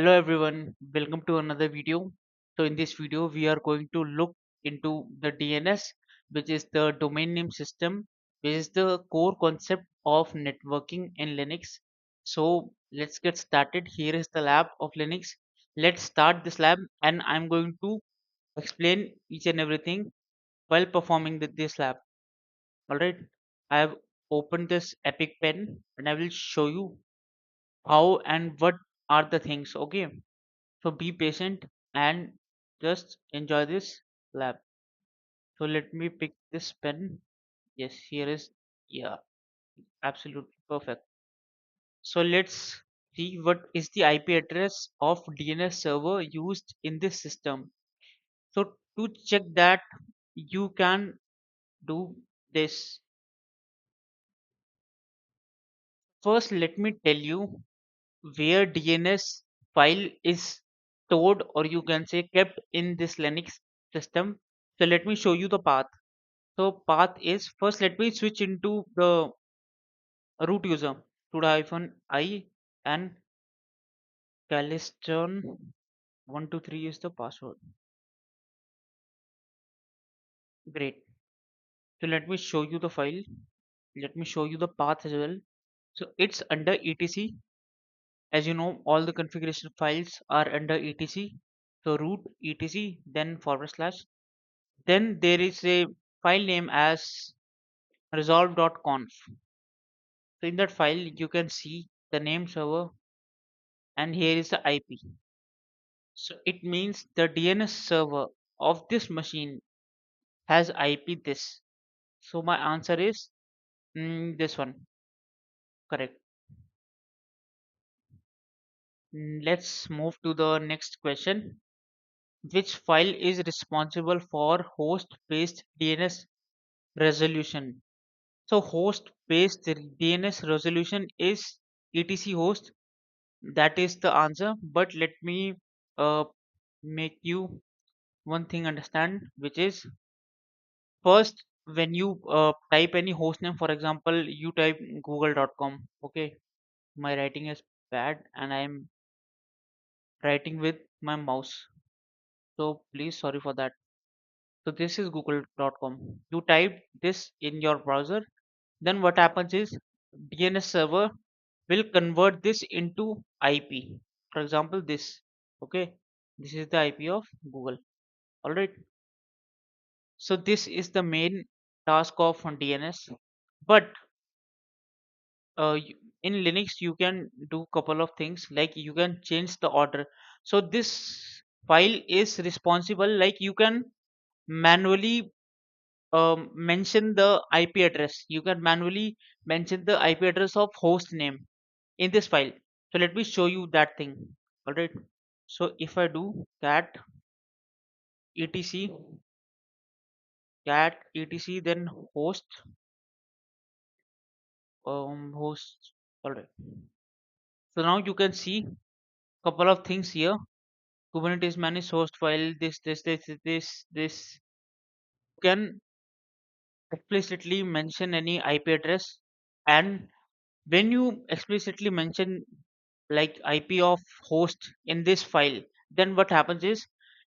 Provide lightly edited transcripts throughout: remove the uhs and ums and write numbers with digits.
Hello everyone, welcome to another video. So in this video we are going to look into the DNS, which is the domain name system, which is the core concept of networking in Linux. So let's get started. Here is the lab of Linux. Let's start this lab and I'm going to explain each and everything while performing this lab. Alright, I have opened this Epic pen and I will show you how and what are the things. Okay, so be patient and just enjoy this lab. So let me pick this pen. Yes, here is, yeah, absolutely perfect. So let's see what is the IP address of DNS server used in this system. So to check that, you can do this. First, let me tell you where DNS file is stored, or you can say kept in this Linux system. So let me show you the path. So path is, first let me switch into the root user, root-i and Caliston 123 is the password. Great. So let me show you the file. Let me show you the path as well. So it's under etc. As you know, all the configuration files are under etc. So root etc, then forward slash. Then there is a file name as resolv.conf. So in that file you can see the name server and here is the IP. So it means the DNS server of this machine has IP this. So my answer is this one, correct. Let's move to the next question. Which file is responsible for host-based DNS resolution? So host-based DNS resolution is etc host. That is the answer. But let me uh, make you one thing understand, which is first, when you type any hostname, for example, you type google.com. Okay, my writing is bad and I'm writing with my mouse. So please, sorry for that. So this is google.com. You type this in your browser. Then what happens is DNS server will convert this into IP. For example, this. Okay, this is the IP of Google. All right. So this is the main task of DNS. But in Linux you can do couple of things, like you can change the order. So this file is responsible, like you can manually mention the IP address. You can manually mention the IP address of host name in this file. So let me show you that thing. All right, so if I do etc etc then host. All right, so now you can see couple of things here. Kubernetes managed host file, this. You can explicitly mention any IP address, and when you explicitly mention like IP of host in this file, then what happens is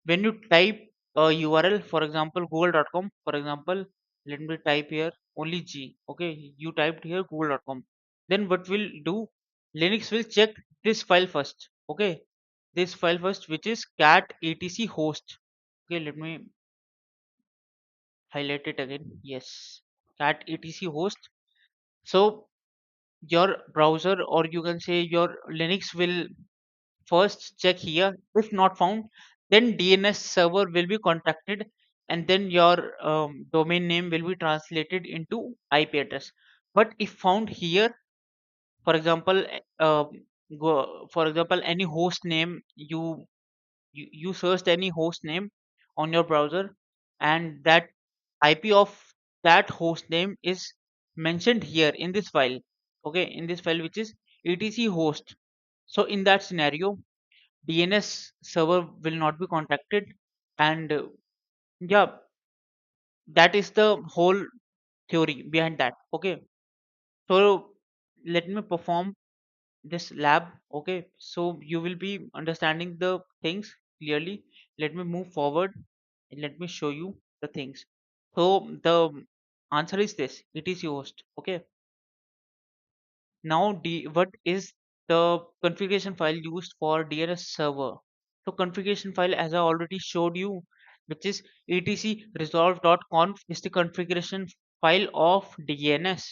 when you type a URL, for example, google.com, for example, let me type here only G. Okay, you typed here google.com. Then what will do? Linux will check this file first. Okay, this file first, which is cat etc host. Okay, let me highlight it again. Yes, cat etc host. So your browser, or you can say your Linux, will first check here. If not found, then DNS server will be contacted, and then your domain name will be translated into IP address. But if found here, for example, for example, any host name, you searched any host name on your browser, and that IP of that host name is mentioned here in this file. Okay, in this file, which is etc host. So in that scenario, DNS server will not be contacted, and yeah, that is the whole theory behind that. Okay, so let me perform this lab. Okay, so you will be understanding the things clearly. Let me move forward and let me show you the things. So the answer is this: etc host. Okay, now what is the configuration file used for DNS server? So configuration file, as I already showed you, which is etc resolv.conf, is the configuration file of DNS.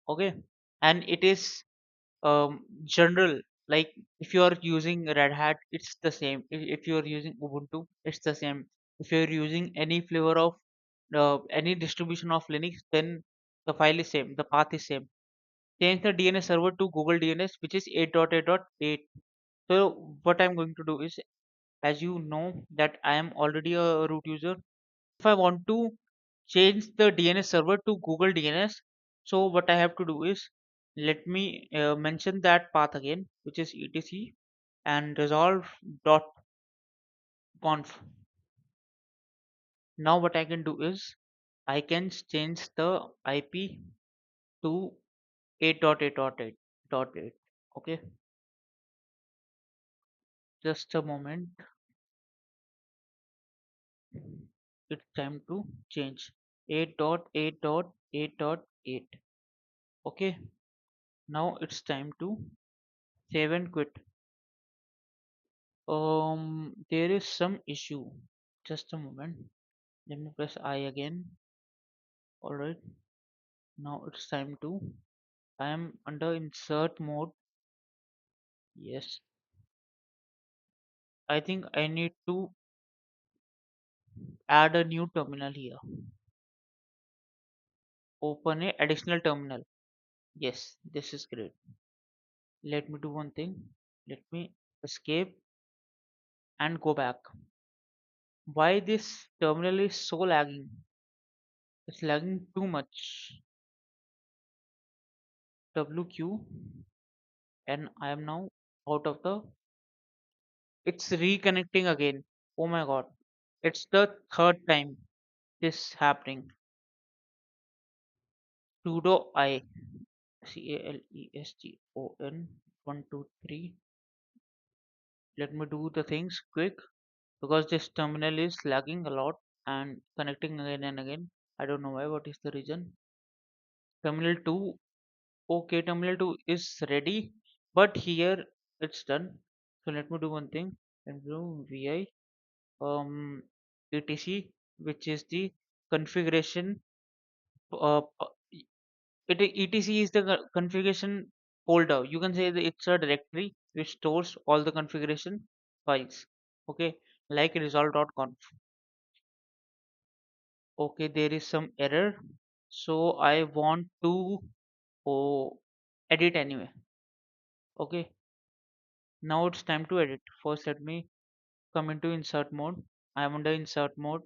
Okay, and it is general. Like if you are using Red Hat, it's the same. If you are using Ubuntu, it's the same. If you are using any flavor of any distribution of Linux, then the file is same, the path is same. Change the DNS server to Google DNS, which is 8.8.8. So what I'm going to do is, as you know that I am already a root user, if I want to change the DNS server to Google DNS, so what I have to do is, let me mention that path again, which is etc and resolv.conf. Now what I can do is, I can change the IP to 8.8.8.8. Okay, just a moment. It's time to change 8.8.8.8. Okay, now it's time to save and quit. There is some issue. Just a moment. Let me press I again. All right, now it's time to, I am under insert mode. Yes, I think I need to add a new terminal here. Open a additional terminal. Yes, this is great. Let me do one thing. Let me escape and go back. Why this terminal is so lagging? It's lagging too much. WQ, and I am now out of the, it's reconnecting again. Oh my god. It's the third time this happening. Sudo I CALESTON 123. Let me do the things quick because this terminal is lagging a lot and connecting again and again. I don't know why. What is the reason? Terminal 2. Okay, terminal 2 is ready, but here it's done. So let me do one thing. Let me do vi etc, which is the configuration. Etc is the configuration folder. You can say that it's a directory which stores all the configuration files. Okay, like resolv.conf. Okay, there is some error, so I want to oh, edit anyway. Okay, now it's time to edit. First, let me come into insert mode. I am under insert mode.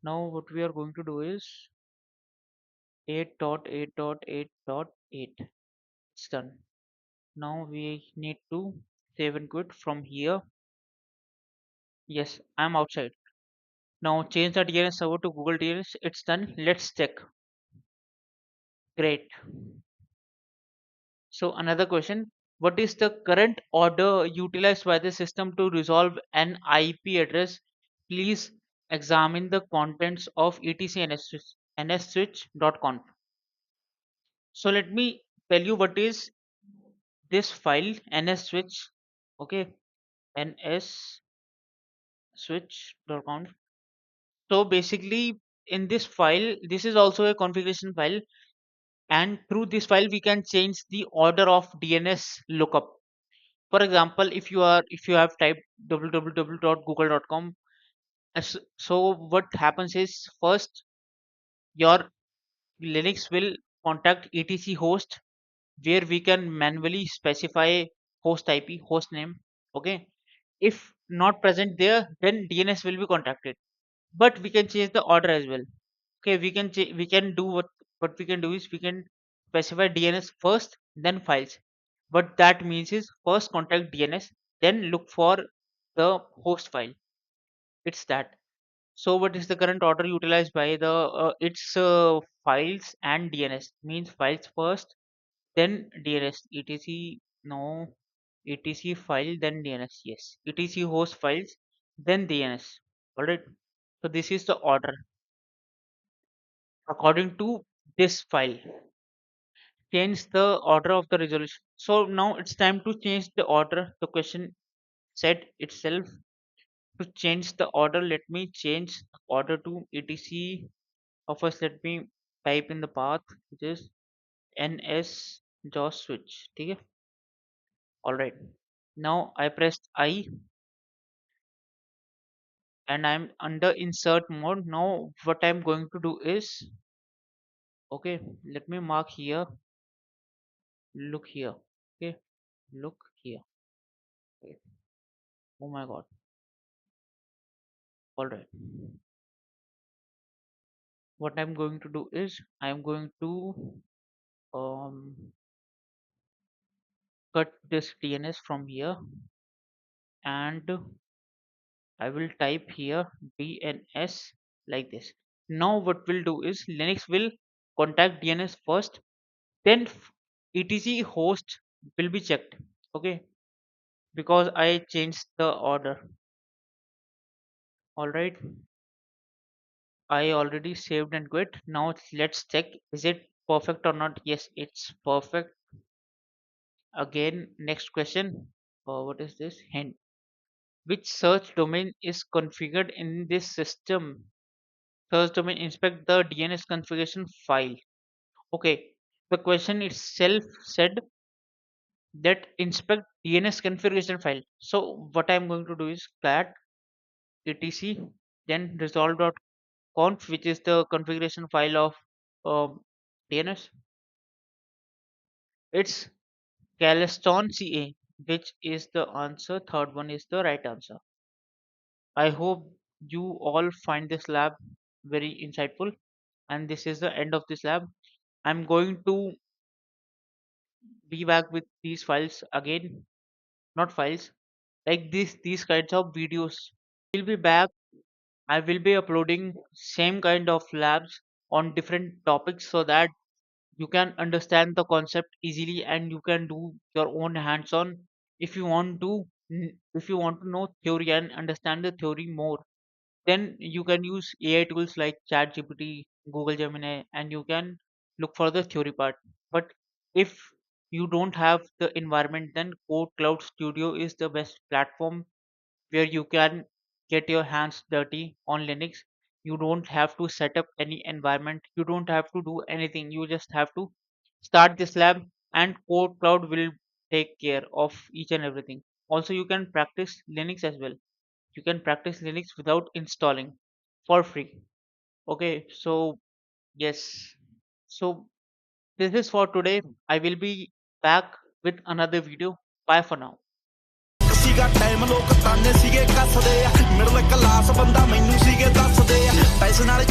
Now, what we are going to do is 8.8.8.8. It's done. Now we need to save and quit from here. Yes, I'm outside. Now change the DNS server to Google DNS. It's done. Let's check. Great. So another question. What is the current order utilized by the system to resolve an IP address? Please examine the contents of etc nsswitch.conf. So let me tell you what is this file nsswitch. Okay, nsswitch.conf. So basically, in this file, this is also a configuration file, and through this file we can change the order of DNS lookup. For example, if you have typed www.google.com, so what happens is, first your Linux will contact etc host, where we can manually specify host IP, host name. Okay, if not present there, then DNS will be contacted, but we can change the order as well. Okay, we can do what we can do is, we can specify DNS first, then files. What that means is, first contact DNS, then look for the host file. It's that. So what is the current order utilized by the it's files and DNS, means files first, then DNS, etc No, etc file then DNS. Yes, etc host files then DNS. Alright. So this is the order according to this file. Change the order of the resolution. So now it's time to change the order. The question said itself to change the order. Let me change the order to etc. First, let me type in the path which is nsswitch. Okay. All right. Now I pressed I and I'm under insert mode. Now what I'm going to do is, okay, let me mark here. Look here. Okay, look here. Okay. Oh my God. All right. What I'm going to do is I'm going to um, cut this DNS from here and I will type here DNS like this. Now what we'll do is Linux will contact DNS first, then etc host will be checked. Okay, because I changed the order. All right, I already saved and quit. Now let's check, is it perfect or not? Yes, it's perfect. Again, next question. What is this? Hint. Which search domain is configured in this system? Search domain, inspect the DNS configuration file. Okay, the question itself said that inspect DNS configuration file. So what I'm going to do is cat etc then resolv.conf, which is the configuration file of DNS. It's Caleston CA, which is the answer. Third one is the right answer. I hope you all find this lab very insightful, and this is the end of this lab. I'm going to be back with these files again, not files like these kinds of videos. We'll be back. I will be uploading same kind of labs on different topics so that you can understand the concept easily and you can do your own hands on. If you want to if you want to know theory and understand the theory more, then you can use AI tools like ChatGPT, Google Gemini, and you can look for the theory part. But if you don't have the environment, then KodeKloud Studio is the best platform where you can get your hands dirty on Linux. You don't have to set up any environment. You don't have to do anything. You just have to start this lab and KodeKloud will take care of each and everything. Also, you can practice Linux as well. You can practice Linux without installing for free. Okay, so yes. So this is for today. I will be back with another video. Bye for now. ਸੀਗਾ time ਲੋਕ ਤਾਨੇ ਸੀਗੇ ਕੱਸਦੇ ਆ middle class ਬੰਦਾ ਮੈਨੂੰ ਸੀਗੇ ਦੱਸਦੇ ਆ ਪੈਸੇ ਨਾਲ